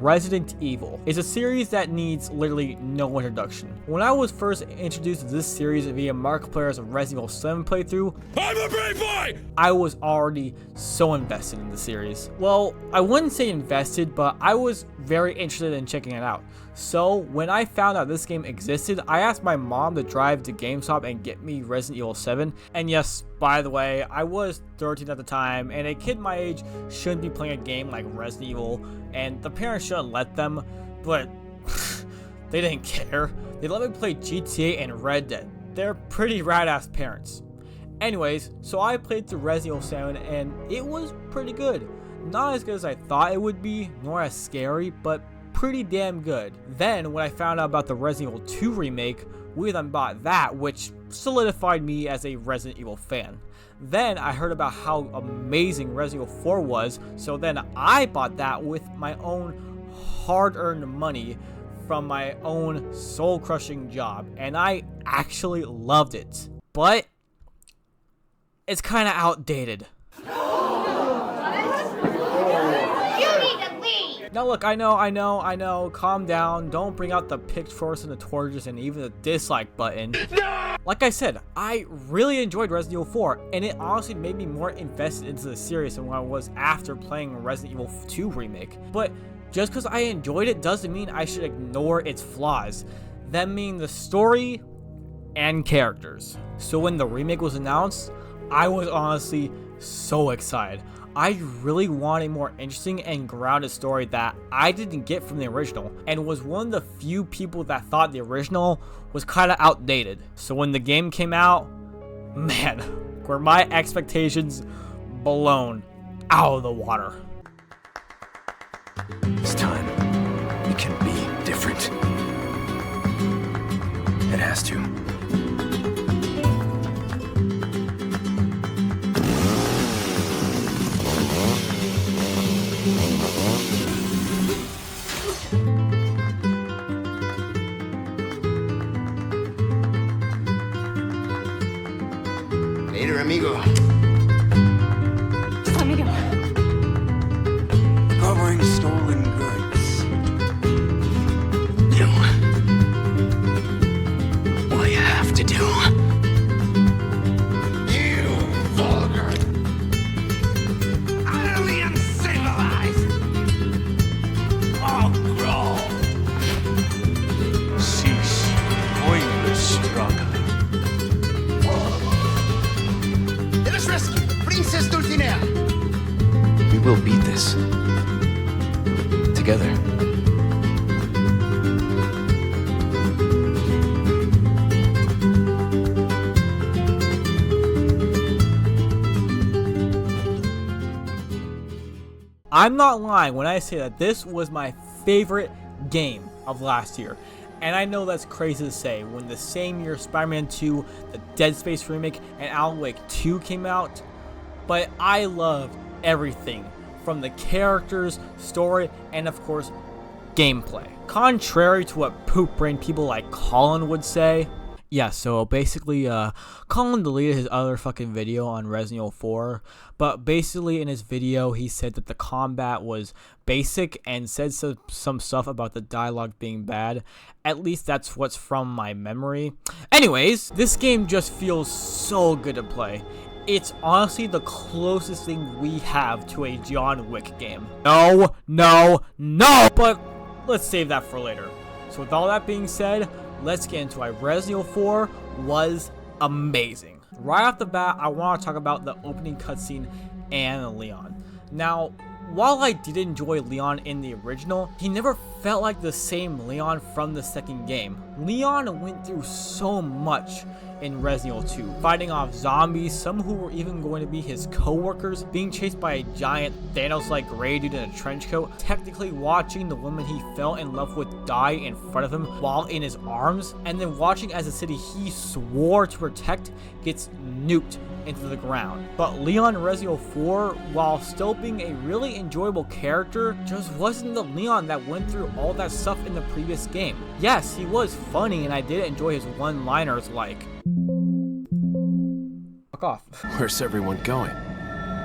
Resident Evil is a series that needs literally no introduction. When I was first introduced to this series via Markiplier's Resident Evil 7 playthrough, I'm a brave boy! I was already so invested in the series. Well, I wouldn't say invested, but I was very interested in checking it out. So when I found out this game existed, I asked my mom to drive to GameStop and get me Resident Evil 7. And yes, by the way, I was 13 at the time, and a kid my age shouldn't be playing a game like Resident Evil, and the parents shouldn't let them, but they didn't care. They let me play GTA and Red Dead. They're pretty rad-ass parents. Anyways, so I played through Resident Evil 7, and it was pretty good. Not as good as I thought it would be, nor as scary, but pretty damn good. Then, when I found out about the Resident Evil 2 remake, we then bought that, which solidified me as a Resident Evil fan. Then I heard about how amazing Resident Evil 4 was, so then I bought that with my own hard-earned money from my own soul-crushing job, and I actually loved it. But it's kind of outdated. Now look, I know, calm down, don't bring out the pitchforks and the torches and even the dislike button. No! Like I said, I really enjoyed Resident Evil 4, and it honestly made me more invested into the series than when I was after playing Resident Evil 2 Remake. But just because I enjoyed it doesn't mean I should ignore its flaws. Them mean the story and characters. So when the remake was announced, I was honestly so excited. I really want a more interesting and grounded story that I didn't get from the original, and was one of the few people that thought the original was kind of outdated. So when the game came out, man, were my expectations blown out of the water. It's time. It can be different. It has to. Later, amigo. Amigo. Covering stolen goods. Do what you have to do. You vulgar, utterly uncivilized, mongrel. Cease pointless struggling. Let us rescue Princess Dulcinea. We will beat this. Together. I'm not lying when I say that this was my favorite game of last year. And I know that's crazy to say when the same year Spider-Man 2, the Dead Space remake, and Alan Wake 2 came out. But I loved everything from the characters, story, and of course, gameplay. Contrary to what poop brain people like Colin would say. Yeah, so basically, Colin deleted his other fucking video on Resident Evil 4, but basically in his video, he said that the combat was basic and said some stuff about the dialogue being bad. At least that's what's from my memory. Anyways, this game just feels so good to play. It's honestly the closest thing we have to a John Wick game. No! But let's save that for later. So with all that being said, let's get into it. Resident Evil 4 was amazing. Right off the bat, I want to talk about the opening cutscene and Leon. Now, while I did enjoy Leon in the original, he never felt like the same Leon from the second game. Leon went through so much in Resident Evil 2, fighting off zombies, some who were even going to be his co-workers, being chased by a giant Thanos-like gray dude in a trench coat, technically watching the woman he fell in love with die in front of him while in his arms, and then watching as the city he swore to protect gets nuked into the ground. But Leon in Resident Evil 4, while still being a really enjoyable character, just wasn't the Leon that went through all that stuff in the previous game. Yes, he was funny and I did enjoy his one-liners like, "Fuck off." Where's everyone going?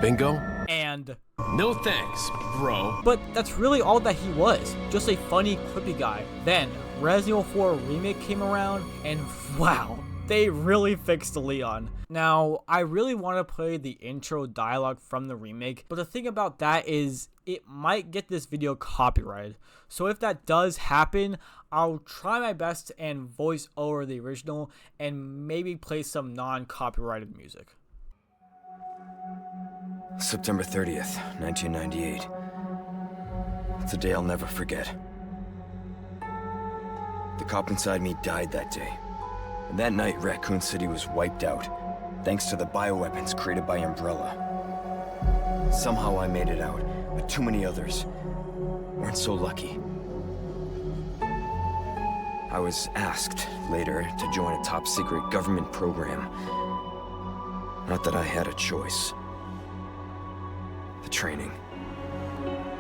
Bingo? and No thanks, bro. but that's really all that he was, just a funny, quippy guy. Then Resident Evil 4 Remake came around, and wow, they really fixed Leon. Now, I really want to play the intro dialogue from the remake, but the thing about that is it might get this video copyrighted. So if that does happen, I'll try my best and voice over the original and maybe play some non-copyrighted music. September 30th, 1998. It's a day I'll never forget. The cop inside me died that day. And that night, Raccoon City was wiped out, thanks to the bioweapons created by Umbrella. Somehow I made it out, but too many others weren't so lucky. I was asked later to join a top-secret government program. Not that I had a choice. The training,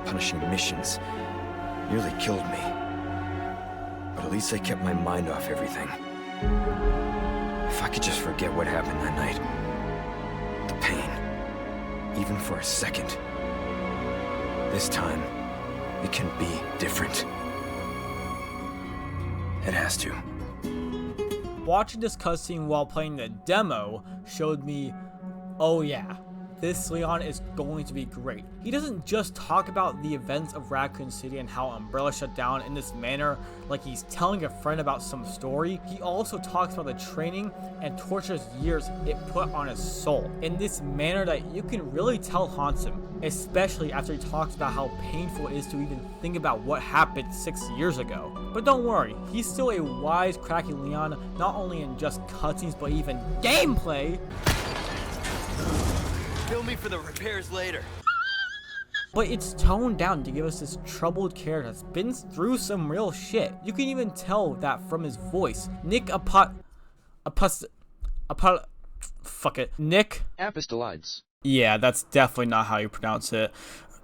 punishing missions, nearly killed me. But at least I kept my mind off everything. If I could just forget what happened that night, the pain, even for a second. This time, it can be different. It has to. Watching this cutscene while playing the demo showed me, oh yeah, this Leon is going to be great. He doesn't just talk about the events of Raccoon City and how Umbrella shut down in this manner like he's telling a friend about some story. He also talks about the training and torturous years it put on his soul in this manner that you can really tell haunts him, especially after he talks about how painful it is to even think about what happened 6 years ago. But don't worry, he's still a wisecracking Leon, not only in just cutscenes but even gameplay. Bill me for the repairs later. But it's toned down to give us this troubled character that's been through some real shit. You can even tell that from his voice. Nick Nick Apostolides. Yeah, that's definitely not how you pronounce it.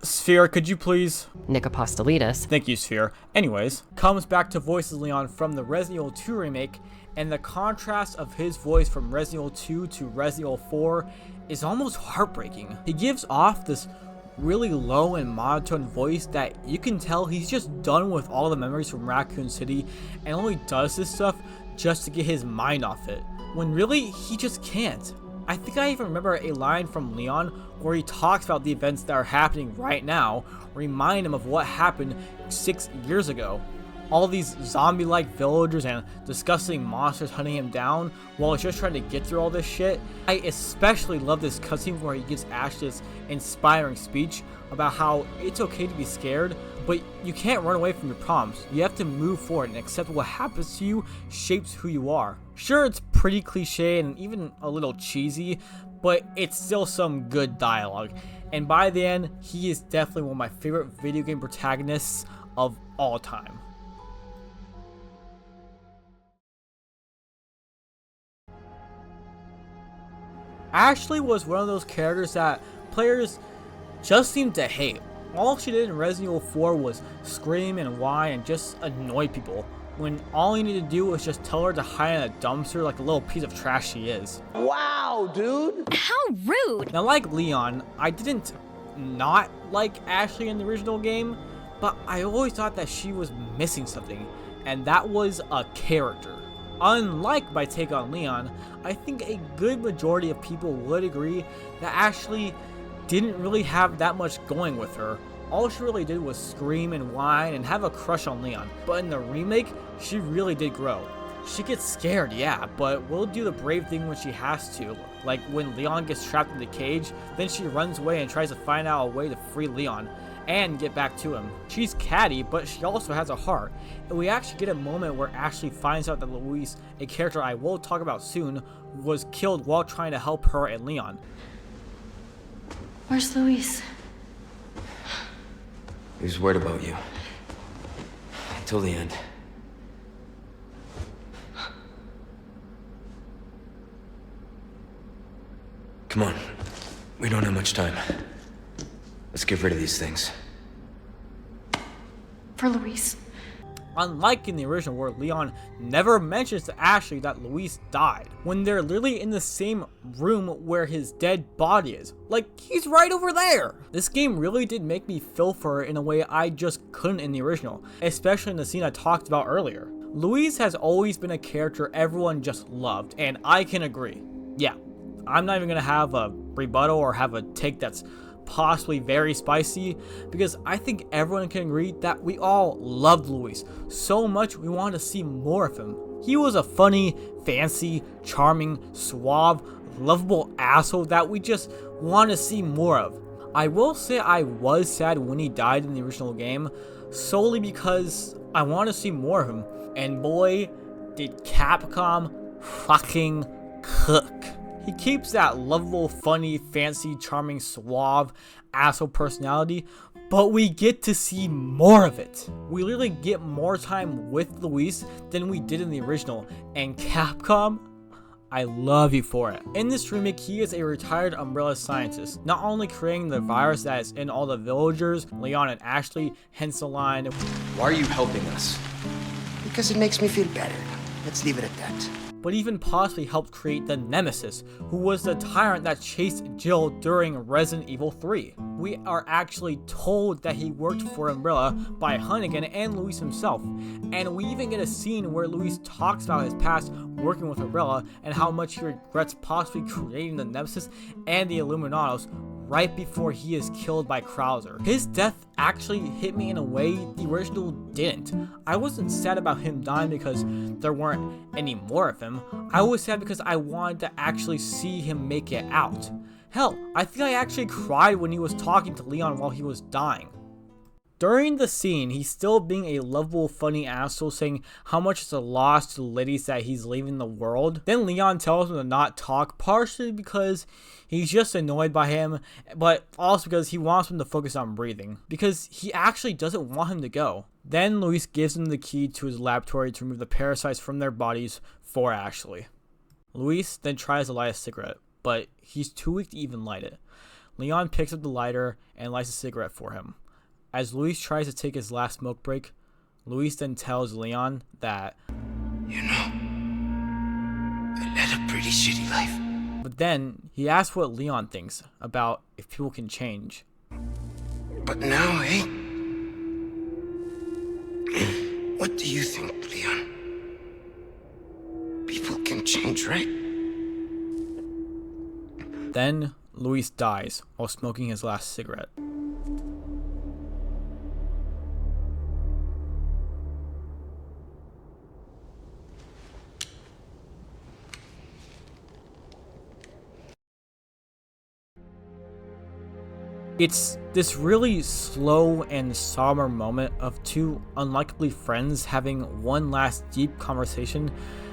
Sphere, could you please? Nick Apostolides. Thank you, Sphere. Anyways, comes back to voices Leon from the Resident Evil 2 remake, and the contrast of his voice from Resident Evil 2 to Resident Evil 4 is almost heartbreaking. He gives off this really low and monotone voice that you can tell he's just done with all the memories from Raccoon City and only does this stuff just to get his mind off it, when really he just can't. I think I even remember a line from Leon where he talks about the events that are happening right now, remind him of what happened 6 years ago. All these zombie-like villagers and disgusting monsters hunting him down while he's just trying to get through all this shit. I especially love this cutscene where he gives Ash this inspiring speech about how it's okay to be scared, but you can't run away from your problems. You have to move forward and accept what happens to you shapes who you are. Sure, it's pretty cliche and even a little cheesy, but it's still some good dialogue. And by the end, he is definitely one of my favorite video game protagonists of all time. Ashley was one of those characters that players just seemed to hate. All she did in Resident Evil 4 was scream and whine and just annoy people, when all you need to do was just tell her to hide in a dumpster like a little piece of trash she is. Wow, dude. How rude! Now, like Leon, I didn't not like Ashley in the original game, but I always thought that she was missing something, and that was a character. Unlike my take on Leon, I think a good majority of people would agree that Ashley didn't really have that much going with her. All she really did was scream and whine and have a crush on Leon. But in the remake, she really did grow. She gets scared, yeah, but will do the brave thing when she has to. Like when Leon gets trapped in the cage, then she runs away and tries to find out a way to free Leon and get back to him. She's catty, but she also has a heart. And we actually get a moment where Ashley finds out that Luis, a character I will talk about soon, was killed while trying to help her and Leon. Where's Luis? He was worried about you. Till the end. Come on. We don't have much time. Let's get rid of these things. For Luis. Unlike in the original where Leon never mentions to Ashley that Luis died, when they're literally in the same room where his dead body is. Like, he's right over there! This game really did make me feel for her in a way I just couldn't in the original, especially in the scene I talked about earlier. Luis has always been a character everyone just loved, and I can agree. Yeah, I'm not even gonna have a rebuttal or have a take that's possibly very spicy, because I think everyone can agree that we all loved Luis so much we wanted to see more of him. He was a funny, fancy, charming, suave, lovable asshole that we just want to see more of. I will say I was sad when he died in the original game, solely because I want to see more of him, and boy, did Capcom fucking cook. He keeps that lovable, funny, fancy, charming, suave, asshole personality, but we get to see more of it. We literally get more time with Luis than we did in the original, and Capcom, I love you for it. In this remake, he is a retired Umbrella scientist, not only creating the virus that is in all the villagers, Leon and Ashley, hence the line, Why are you helping us? Because it makes me feel better. Let's leave it at that. but even possibly helped create the Nemesis, who was the tyrant that chased Jill during Resident Evil 3. We are actually told that he worked for Umbrella by Hunnigan and Luis himself, and we even get a scene where Luis talks about his past working with Umbrella and how much he regrets possibly creating the Nemesis and the Illuminados right before he is killed by Krauser. His death actually hit me in a way the original didn't. I wasn't sad about him dying because there weren't any more of him. I was sad because I wanted to actually see him make it out. Hell, I think I actually cried when he was talking to Leon while he was dying. During the scene, he's still being a lovable, funny asshole, saying how much it's a loss to the ladies that he's leaving the world. Then Leon tells him to not talk, partially because he's just annoyed by him, but also because he wants him to focus on breathing, because he actually doesn't want him to go. Then Luis gives him the key to his laboratory to remove the parasites from their bodies for Ashley. Luis then tries to light a cigarette, but he's too weak to even light it. Leon picks up the lighter and lights a cigarette for him. As Luis tries to take his last smoke break, Luis then tells Leon that, You know, I led a pretty shitty life. but then he asks what Leon thinks about if people can change. But now, eh? What do you think, Leon? People can change, right? Then Luis dies while smoking his last cigarette. It's this really slow and somber moment of two unlikely friends having one last deep conversation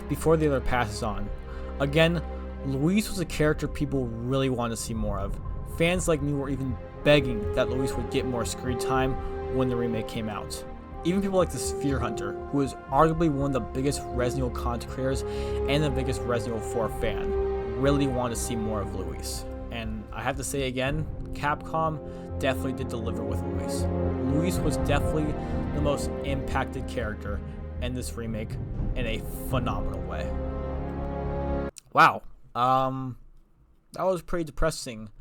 before the other passes on. Again, Luis was a character people really wanted to see more of. Fans like me were even begging that Luis would get more screen time when the remake came out. Even people like the Sphere Hunter, who is arguably one of the biggest Resident Evil content creators and the biggest Resident Evil 4 fan, really want to see more of Luis. And I have to say again, Capcom definitely did deliver with Luis. Luis was definitely the most impacted character in this remake in a phenomenal way. Wow. That was pretty depressing.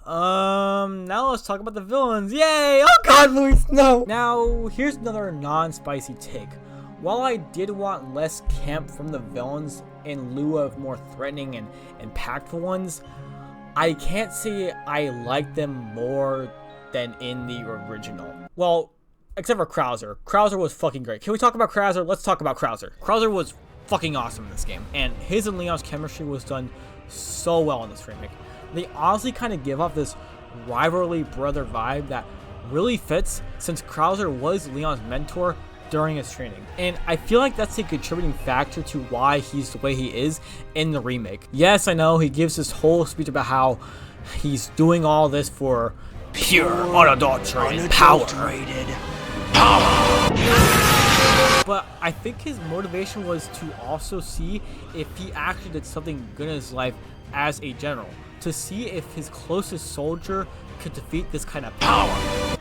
Now let's talk about the villains. Yay! Oh god, Luis, no! Now, here's another non-spicy take. While I did want less camp from the villains in lieu of more threatening and impactful ones, I can't say I like them more than in the original. Well, except for Krauser. Krauser was fucking great. Can we talk about Krauser? Let's talk about Krauser. Krauser was fucking awesome in this game, and his and Leon's chemistry was done so well in this remake. They honestly kind of give off this rivalry brother vibe that really fits, since Krauser was Leon's mentor during his training. And I feel like that's a contributing factor to why he's the way he is in the remake. Yes, I know he gives this whole speech about how he's doing all this for pure, unadulterated power. But I think his motivation was to also see if he actually did something good in his life as a general, to see if his closest soldier could defeat this kind of power.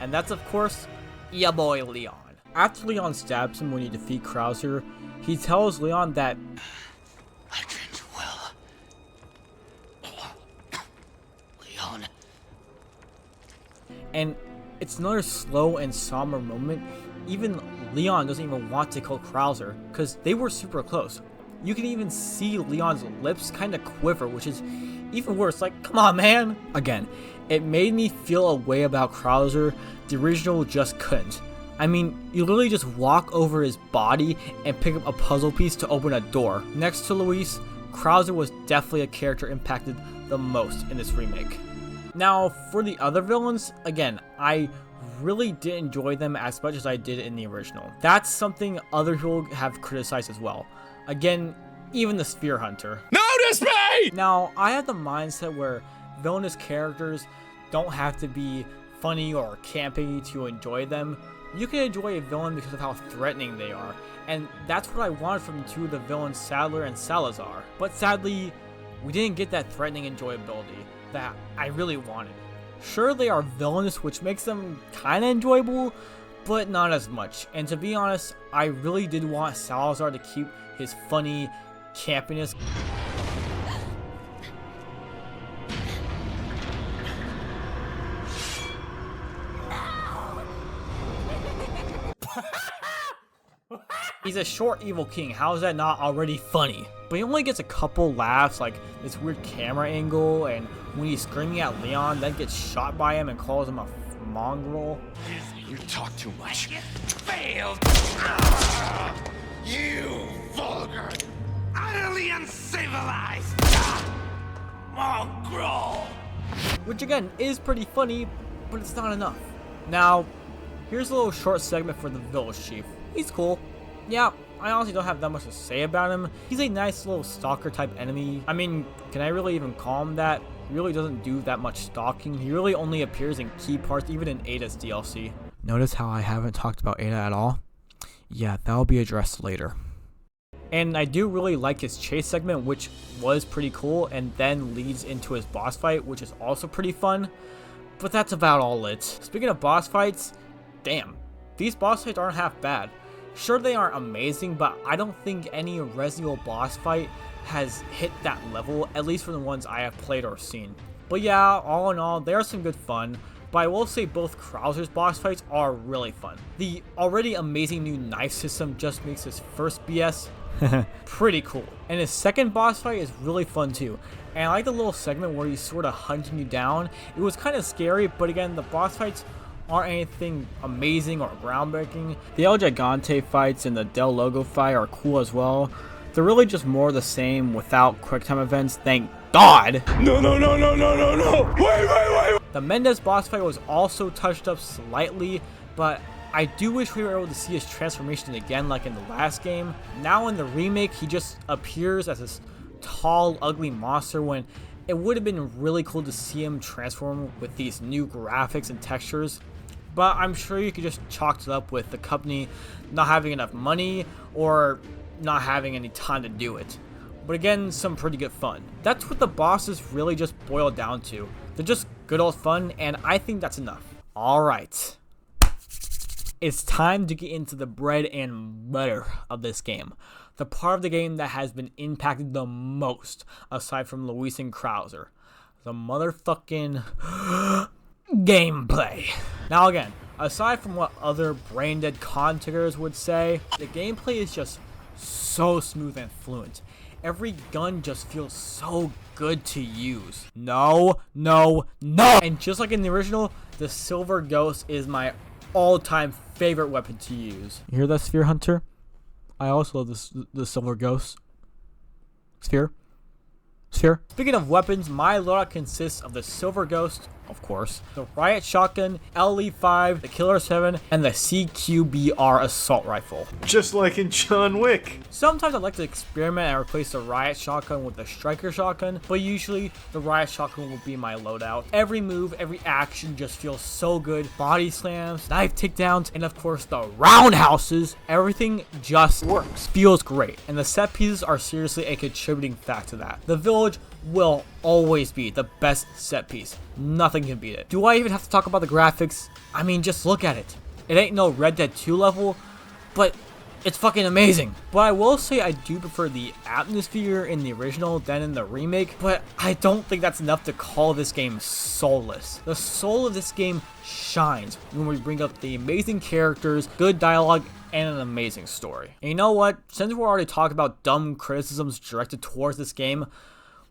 And that's, of course, ya boy Leon. After Leon stabs him when you defeat Krauser, he tells Leon that I trained well. Leon. and it's another slow and somber moment. Even Leon doesn't even want to kill Krauser because they were super close. You can even see Leon's lips kind of quiver, which is even worse. Like, come on, man. Again, it made me feel a way about Krauser the original just couldn't. I mean, you literally just walk over his body and pick up a puzzle piece to open a door. Next to Luis, Krauser was definitely a character impacted the most in this remake. Now, for the other villains, again, I really didn't enjoy them as much as I did in the original. That's something other people have criticized as well. Again, even the Sphere Hunter. Notice me! Now, I have the mindset where villainous characters don't have to be funny or campy to enjoy them. You can enjoy a villain because of how threatening they are, and that's what I wanted from two of the villains, Sadler and Salazar. But sadly, we didn't get that threatening enjoyability that I really wanted. Sure, they are villainous, which makes them kinda enjoyable, but not as much. And to be honest, I really did want Salazar to keep his funny campiness. He's a short evil king, how is that not already funny? But he only gets a couple laughs, like this weird camera angle, and when he's screaming at Leon, then gets shot by him and calls him a mongrel. You talk too much. Failed! You vulgar, utterly uncivilized mongrel! Which again is pretty funny, but it's not enough. Now, here's a little short segment for the village chief. He's cool. Yeah, I honestly don't have that much to say about him. He's a nice little stalker type enemy. I mean, can I really even call him that? He really doesn't do that much stalking. He really only appears in key parts, even in Ada's DLC. Notice how I haven't talked about Ada at all? Yeah, that'll be addressed later. And I do really like his chase segment, which was pretty cool, and then leads into his boss fight, which is also pretty fun. But that's about all it. Speaking of boss fights, damn, these boss fights aren't half bad. Sure, they aren't amazing, but I don't think any Resident Evil boss fight has hit that level, at least for the ones I have played or seen. But yeah, all in all, there are some good fun, but I will say both Krauser's boss fights are really fun. The already amazing new knife system just makes his first BS pretty cool. And his second boss fight is really fun too. And I like the little segment where he's sort of hunting you down. It was kind of scary, but again, the boss fights aren't anything amazing or groundbreaking. The El Gigante fights and the Del Logo fight are cool as well. They're really just more of the same without QuickTime events, thank God. No. Wait. The Mendez boss fight was also touched up slightly, but I do wish we were able to see his transformation again like in the last game. Now in the remake, he just appears as this tall, ugly monster when it would have been really cool to see him transform with these new graphics and textures. But I'm sure you could just chalk it up with the company not having enough money or not having any time to do it. But again, some pretty good fun. That's what the bosses really just boil down to. They're just good old fun, and I think that's enough. Alright. It's time to get into the bread and butter of this game. The part of the game that has been impacted the most, aside from Luis and Krauser. The motherfucking gameplay. Now again, aside from what other brain-dead content would say, the gameplay is just so smooth and fluent. Every gun just feels so good to use. No. And just like in the original, the Silver Ghost is my all-time favorite weapon to use. You hear that, Sphere Hunter? I also love the Silver Ghost. Sphere? Speaking of weapons, my loadout consists of the Silver Ghost, of course, the Riot Shotgun, LE5, the Killer 7, and the CQBR Assault Rifle. Just like in John Wick. Sometimes I like to experiment and replace the Riot Shotgun with the Striker Shotgun, but usually the Riot Shotgun will be my loadout. Every move, every action just feels so good. Body slams, knife takedowns, and of course the roundhouses. Everything just works. Feels great, and the set pieces are seriously a contributing fact to that. The village will always be the best set piece. Nothing can beat it. Do I even have to talk about the graphics? I mean, just look at it. It ain't no Red Dead 2 level, but it's fucking amazing. But I will say I do prefer the atmosphere in the original than in the remake, but I don't think that's enough to call this game soulless. The soul of this game shines when we bring up the amazing characters, good dialogue, and an amazing story. And you know what? Since we're already talking about dumb criticisms directed towards this game,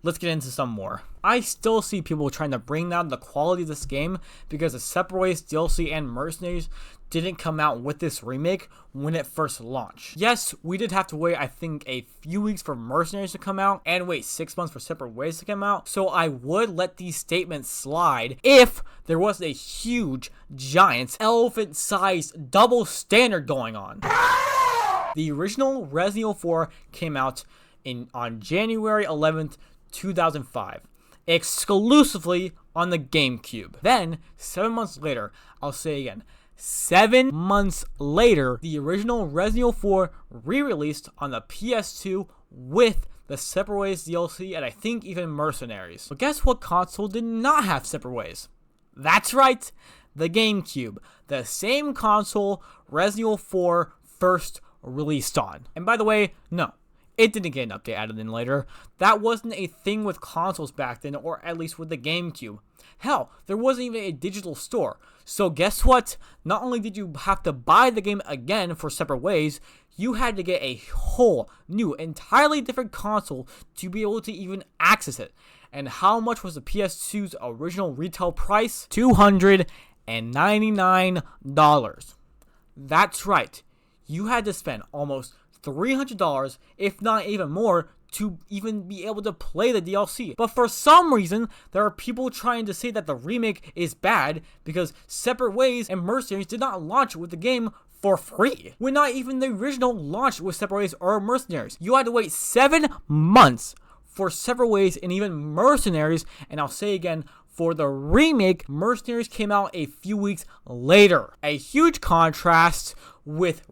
let's get into some more. I still see people trying to bring down the quality of this game because the Separate Ways DLC and Mercenaries didn't come out with this remake when it first launched. Yes, we did have to wait, I think, a few weeks for Mercenaries to come out and wait 6 months for Separate Ways to come out, so I would let these statements slide if there was a huge, giant, elephant-sized double standard going on. The original Resident Evil 4 came out on January 11th, 2005, exclusively on the GameCube. Then, 7 months later, I'll say again, 7 months later, the original Resident Evil 4 re-released on the PS2 with the Separate Ways DLC and I think even Mercenaries. But guess what console did not have Separate Ways? That's right, the GameCube. The same console Resident Evil 4 first released on. And by the way, no, it didn't get an update added in later. That wasn't a thing with consoles back then, or at least with the GameCube. Hell, there wasn't even a digital store. So guess what? Not only did you have to buy the game again for Separate Ways, you had to get a whole new, entirely different console to be able to even access it. And how much was the PS2's original retail price? $299. That's right. You had to spend almost $300, if not even more, to even be able to play the DLC. But for some reason, there are people trying to say that the remake is bad because Separate Ways and Mercenaries did not launch with the game for free. When not even the original launched with Separate Ways or Mercenaries. You had to wait 7 months for Separate Ways and even Mercenaries, and I'll say again, for the remake, Mercenaries came out a few weeks later. A huge contrast with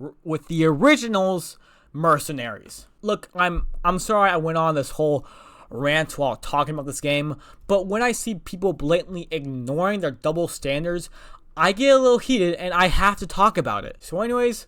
the original's Mercenaries. Look, I'm sorry I went on this whole rant while talking about this game, but when I see people blatantly ignoring their double standards, I get a little heated and I have to talk about it. So anyways,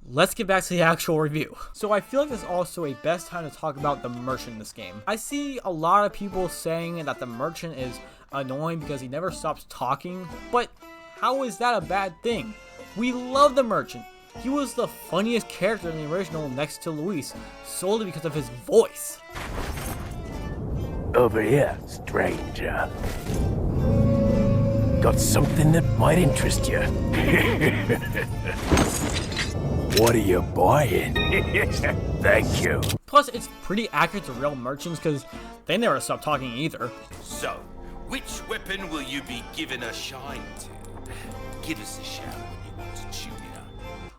let's get back to the actual review. So I feel like this is also a best time to talk about the merchant in this game. I see a lot of people saying that the merchant is annoying because he never stops talking, but how is that a bad thing? We love the merchant. He was the funniest character in the original next to Luis, solely because of his voice. Over here, stranger. Got something that might interest you. What are you buying? Thank you. Plus, it's pretty accurate to real merchants because they never stop talking either. So, which weapon will you be given a shine to? Give us a shout when you want to tune it up.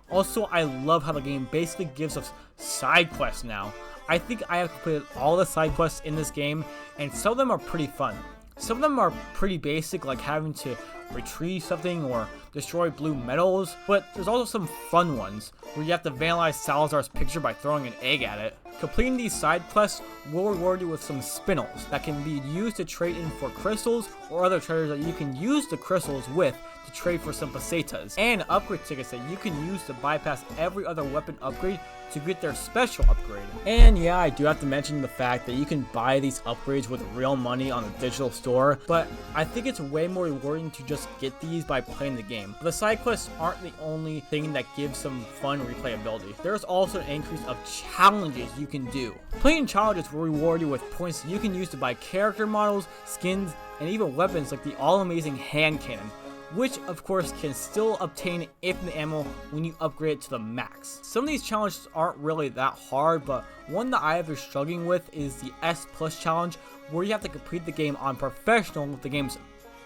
Also, I love how the game basically gives us side quests now. I think I have completed all the side quests in this game, and some of them are pretty fun. Some of them are pretty basic, like having to retrieve something or destroy blue metals, but there's also some fun ones, where you have to vandalize Salazar's picture by throwing an egg at it. Completing these side quests will reward you with some spinels that can be used to trade in for crystals or other treasures that you can use the crystals with to trade for some pesetas, and upgrade tickets that you can use to bypass every other weapon upgrade to get their special upgrade. And yeah, I do have to mention the fact that you can buy these upgrades with real money on the digital store, but I think it's way more rewarding to just get these by playing the game. The side quests aren't the only thing that gives some fun replayability. There's also an increase of challenges you can do. Playing challenges will reward you with points that you can use to buy character models, skins, and even weapons like the all-amazing hand cannon, which of course can still obtain infinite ammo when you upgrade it to the max. Some of these challenges aren't really that hard, but one that I have been struggling with is the S+ challenge, where you have to complete the game on professional with the game's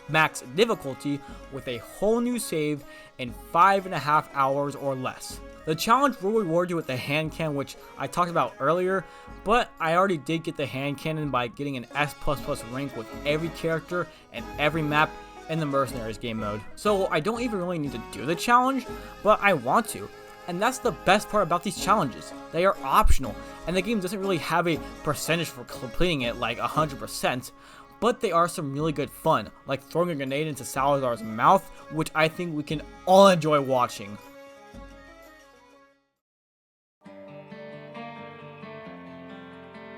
max difficulty with a whole new save in 5.5 hours or less. The challenge will reward you with the hand cannon, which I talked about earlier, but I already did get the hand cannon by getting an S++ rank with every character and every map in the Mercenaries game mode. So I don't even really need to do the challenge, but I want to. And that's the best part about these challenges. They are optional, and the game doesn't really have a percentage for completing it like 100%, but they are some really good fun, like throwing a grenade into Salazar's mouth, which I think we can all enjoy watching.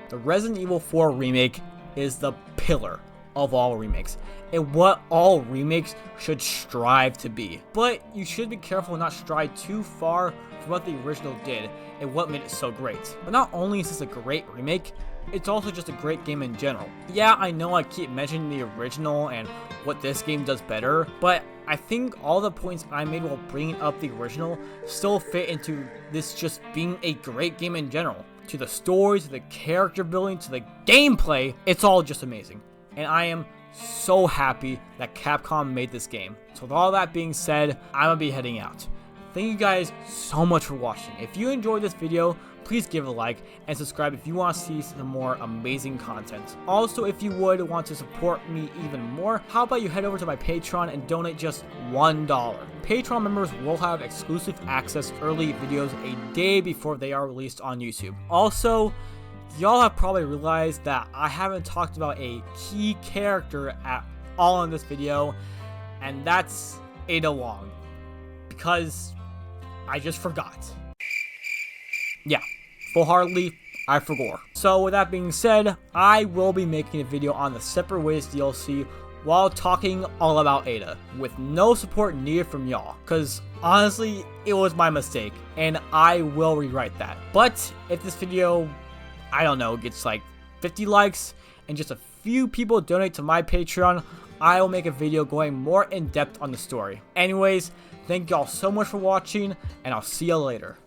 The Resident Evil 4 remake is the pillar of all remakes, and what all remakes should strive to be. But you should be careful not strive too far from what the original did and what made it so great. But not only is this a great remake, it's also just a great game in general. Yeah, I know I keep mentioning the original and what this game does better, but I think all the points I made while bringing up the original still fit into this just being a great game in general. To the story, to the character building, to the gameplay, it's all just amazing. And I am so happy that Capcom made this game. So with all that being said, I'm gonna be heading out. Thank you guys so much for watching. If you enjoyed this video, please give it a like and subscribe if you want to see some more amazing content. Also, if you would want to support me even more, how about you head over to my Patreon and donate just $1. Patreon members will have exclusive access to early videos a day before they are released on YouTube. Also, y'all have probably realized that I haven't talked about a key character at all in this video, and that's Ada Wong, because I just forgot. Yeah, full-heartedly, I forgot. So with that being said, I will be making a video on the Separate Ways DLC while talking all about Ada, with no support needed from y'all, because honestly, it was my mistake, and I will rewrite that. But if this video, I don't know, gets like 50 likes, and just a few people donate to my Patreon, I will make a video going more in depth on the story. Anyways, thank y'all so much for watching, and I'll see you later.